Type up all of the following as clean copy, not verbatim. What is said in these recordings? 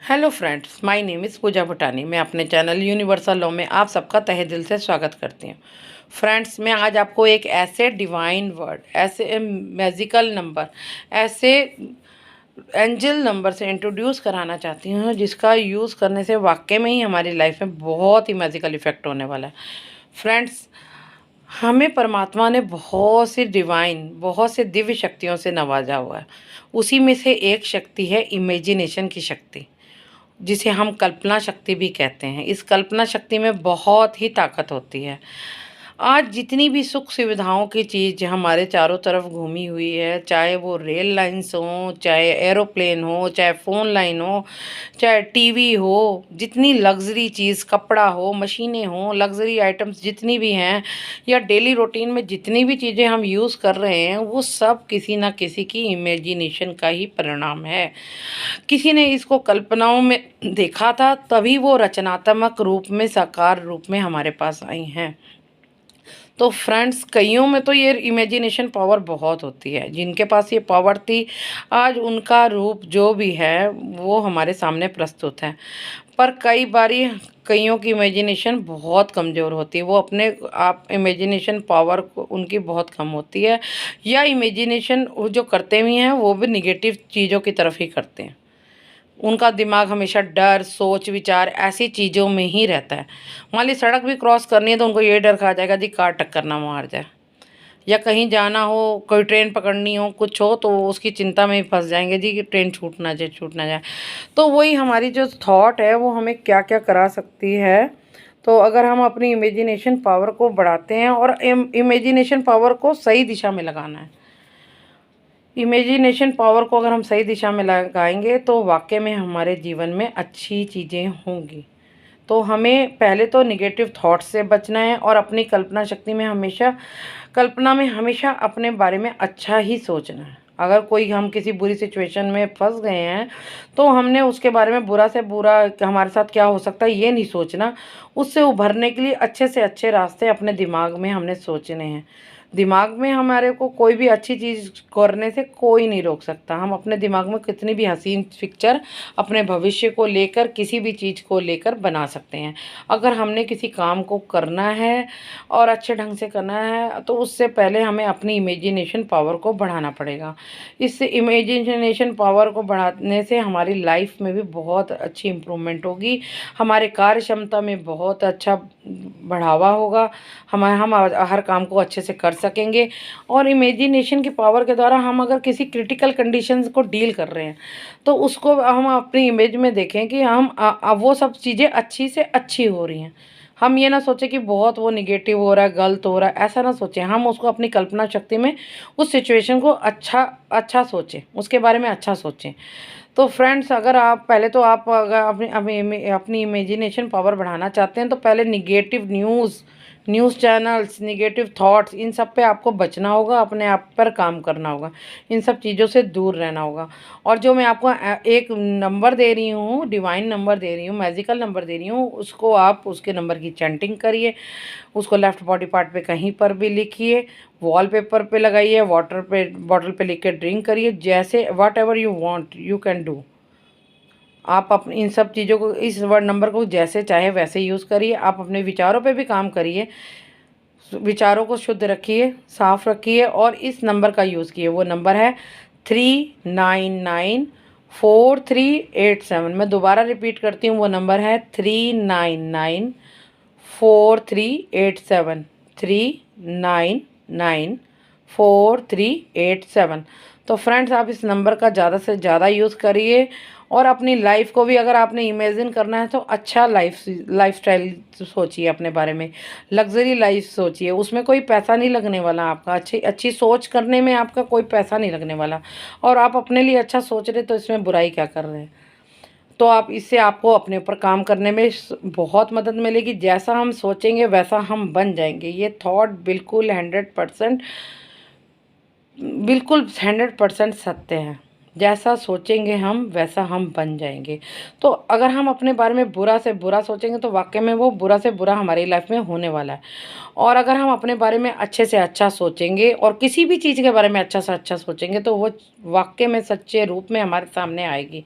Hello friends, my name is Pooja Bhutani. मैं अपने channel universal law में आप सबका तहे दिल से स्वागत करती हूँ। फ्रेंड्स, मैं आज आपको एक ऐसे डिवाइन वर्ड, ऐसे मैजिकल नंबर, ऐसे एंजल नंबर से इंट्रोड्यूस कराना चाहती हूँ जिसका यूज़ करने से वाकई में ही हमारी लाइफ में बहुत ही मैजिकल इफ़ेक्ट होने वाला है। फ्रेंड्स, हमें परमात्मा ने बहुत से दिव्य शक्तियों से नवाजा हुआ है। उसी में से एक शक्ति है इमेजिनेशन की शक्ति, जिसे हम कल्पना शक्ति भी कहते हैं। इस कल्पना शक्ति में बहुत ही ताकत होती है। आज जितनी भी सुख सुविधाओं की चीज़ हमारे चारों तरफ घूमी हुई है, चाहे वो रेल लाइन्स हों, चाहे एरोप्लेन हो, चाहे फ़ोन लाइन हो, चाहे टीवी हो, जितनी लग्ज़री चीज़, कपड़ा हो, मशीनें हों, लग्ज़री आइटम्स जितनी भी हैं, या डेली रूटीन में जितनी भी चीज़ें हम यूज़ कर रहे हैं, वो सब किसी न किसी की इमेजिनेशन का ही परिणाम है। किसी ने इसको कल्पनाओं में देखा था, तभी वो रचनात्मक रूप में, साकार रूप में हमारे पास आई हैं। तो फ्रेंड्स, कईयों में तो ये इमेजिनेशन पावर बहुत होती है। जिनके पास ये पावर थी, आज उनका रूप जो भी है वो हमारे सामने प्रस्तुत है। पर कई बारी कईयों की इमेजिनेशन बहुत कमज़ोर होती है। वो अपने आप इमेजिनेशन पावर को उनकी बहुत कम होती है, या इमेजिनेशन वो जो करते भी हैं वो भी निगेटिव चीज़ों की तरफ ही करते हैं। उनका दिमाग हमेशा डर, सोच, विचार ऐसी चीज़ों में ही रहता है। मान ली सड़क भी क्रॉस करनी है तो उनको ये डर खा जाएगा जी कार टक्कर ना मार जाए, या कहीं जाना हो, कोई ट्रेन पकड़नी हो, कुछ हो, तो उसकी चिंता में ही फंस जाएंगे जी कि ट्रेन छूट ना जाए। तो वही हमारी जो थॉट है वो हमें क्या क्या करा सकती है। तो अगर हम अपनी इमेजिनेशन पावर को बढ़ाते हैं, और इमेजिनेशन पावर को सही दिशा में लगाना है, इमेजिनेशन पावर को अगर हम सही दिशा में लगाएंगे तो वाकई में हमारे जीवन में अच्छी चीज़ें होंगी। तो हमें पहले तो निगेटिव थॉट्स से बचना है, और अपनी कल्पना में हमेशा अपने बारे में अच्छा ही सोचना है। अगर कोई हम किसी बुरी सिचुएशन में फंस गए हैं, तो हमने उसके बारे में बुरा से बुरा हमारे साथ क्या हो सकता है ये नहीं सोचना। उससे उभरने के लिए अच्छे से अच्छे रास्ते अपने दिमाग में हमने सोचने हैं। दिमाग में हमारे को कोई भी अच्छी चीज़ करने से कोई नहीं रोक सकता। हम अपने दिमाग में कितनी भी हसीन पिक्चर अपने भविष्य को लेकर, किसी भी चीज़ को लेकर बना सकते हैं। अगर हमने किसी काम को करना है और अच्छे ढंग से करना है, तो उससे पहले हमें अपनी इमेजिनेशन पावर को बढ़ाना पड़ेगा। इससे इमेजिनेशन पावर को बढ़ाने से हमारी लाइफ में भी बहुत अच्छी इम्प्रूवमेंट होगी, हमारे कार्य क्षमता में बहुत अच्छा बढ़ावा होगा, हम हर काम को अच्छे से कर सकेंगे। और इमेजिनेशन की पावर के द्वारा हम अगर किसी क्रिटिकल कंडीशंस को डील कर रहे हैं, तो उसको हम अपनी इमेज में देखें कि वो सब चीज़ें अच्छी से अच्छी हो रही हैं। हम ये ना सोचें कि बहुत वो निगेटिव हो रहा है, गलत हो रहा है, ऐसा ना सोचें। हम उसको अपनी कल्पना शक्ति में उस सिचुएशन को अच्छा सोचें, उसके बारे में अच्छा सोचें। तो फ्रेंड्स, अगर आप पहले तो आप अगर अपनी इमेजिनेशन पावर बढ़ाना चाहते हैं, तो पहले negative news channels, negative thoughts, इन सब पे आपको बचना होगा, अपने आप पर काम करना होगा, इन सब चीज़ों से दूर रहना होगा। और जो मैं आपको एक नंबर दे रही हूँ, डिवाइन नंबर दे रही हूँ, मैजिकल नंबर दे रही हूँ, उसको आप उसके नंबर की चैंटिंग करिए, उसको लेफ़्ट बॉडी पार्ट पे कहीं पर भी लिखिए, वॉलपेपर पे लगाइए, वाटर पे बॉटल पे लिख के ड्रिंक करिए। जैसे what ever you want you can do. आप अपनी इन सब चीज़ों को, इस वर्ड नंबर को जैसे चाहे वैसे यूज़ करिए। आप अपने विचारों पे भी काम करिए, विचारों को शुद्ध रखिए, साफ रखिए, और इस नंबर का यूज़ कीजिए। वो नंबर है 3994387। मैं दोबारा रिपीट करती हूँ, वो नंबर है 3994387, 3994387। तो फ्रेंड्स, आप इस नंबर का ज़्यादा से ज़्यादा यूज़ करिए, और अपनी लाइफ को भी अगर आपने इमेजिन करना है तो अच्छा लाइफस्टाइल सोचिए अपने बारे में, लग्जरी लाइफ सोचिए। उसमें कोई पैसा नहीं लगने वाला आपका, अच्छी अच्छी सोच करने में आपका कोई पैसा नहीं लगने वाला। और आप अपने लिए अच्छा सोच रहे तो इसमें बुराई क्या कर रहे हैं। तो आप इससे आपको अपने ऊपर काम करने में बहुत मदद मिलेगी। जैसा हम सोचेंगे वैसा हम बन जाएंगे। ये थॉट बिल्कुल 100% सत्य है। जैसा सोचेंगे हम वैसा हम बन जाएंगे। तो अगर हम अपने बारे में बुरा से बुरा सोचेंगे, तो वाकई में वो बुरा से बुरा हमारी लाइफ में होने वाला है। और अगर हम अपने बारे में अच्छे से अच्छा सोचेंगे, और किसी भी चीज़ के बारे में अच्छा से अच्छा सोचेंगे, तो वो वाकई में सच्चे रूप में हमारे सामने आएगी।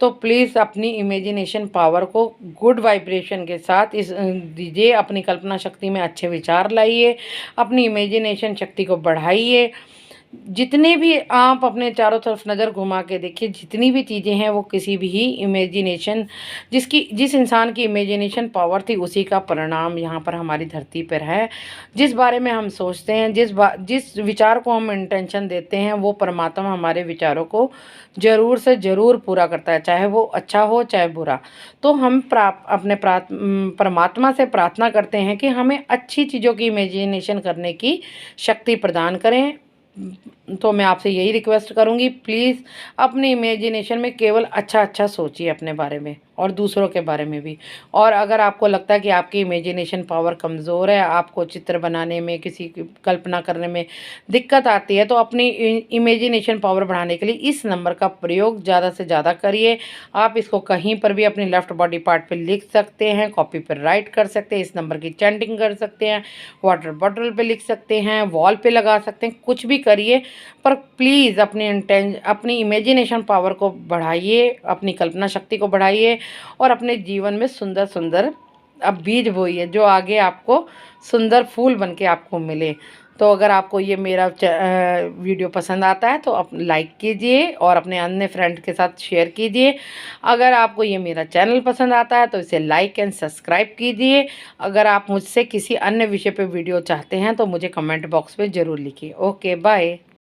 तो प्लीज़ अपनी इमेजिनेशन पावर को गुड वाइब्रेशन के साथ इस दीजिए, अपनी कल्पना शक्ति में अच्छे विचार लाइए, अपनी इमेजिनेशन शक्ति को बढ़ाइए। जितने भी आप अपने चारों तरफ नज़र घुमा के देखिए, जितनी भी चीज़ें हैं वो किसी भी इमेजिनेशन, जिस इंसान की इमेजिनेशन पावर थी उसी का परिणाम यहाँ पर हमारी धरती पर है। जिस बारे में हम सोचते हैं, जिस विचार को हम इंटेंशन देते हैं, वो परमात्मा हमारे विचारों को ज़रूर से ज़रूर पूरा करता है, चाहे वो अच्छा हो चाहे बुरा। तो हम अपने परमात्मा से प्रार्थना करते हैं कि हमें अच्छी चीज़ों की इमेजिनेशन करने की शक्ति प्रदान करें। तो मैं आपसे यही रिक्वेस्ट करूँगी, प्लीज़ अपनी इमेजिनेशन में केवल अच्छा अच्छा सोचिए अपने बारे में और दूसरों के बारे में भी। और अगर आपको लगता है कि आपकी इमेजिनेशन पावर कमज़ोर है, आपको चित्र बनाने में, किसी की कल्पना करने में दिक्कत आती है, तो अपनी इमेजिनेशन पावर बढ़ाने के लिए इस नंबर का प्रयोग ज़्यादा से ज़्यादा करिए। आप इसको कहीं पर भी अपनी लेफ़्ट बॉडी पार्ट पे लिख सकते हैं, कॉपी पर राइट कर सकते हैं, इस नंबर की चैंटिंग कर सकते हैं, वाटर बॉटल पे लिख सकते हैं, वॉल पे लगा सकते हैं, कुछ भी करिए, पर प्लीज़ अपनी इमेजिनेशन पावर को बढ़ाइए, अपनी कल्पना शक्ति को बढ़ाइए और अपने जीवन में सुंदर सुंदर अब बीज बोइए, जो आगे आपको सुंदर फूल बन के आपको मिले। तो अगर आपको ये मेरा वीडियो पसंद आता है तो आप लाइक कीजिए और अपने अन्य फ्रेंड के साथ शेयर कीजिए। अगर आपको ये मेरा चैनल पसंद आता है तो इसे लाइक एंड सब्सक्राइब कीजिए। अगर आप मुझसे किसी अन्य विषय पे वीडियो चाहते हैं तो मुझे कमेंट बॉक्स में ज़रूर लिखिए। Okay, bye.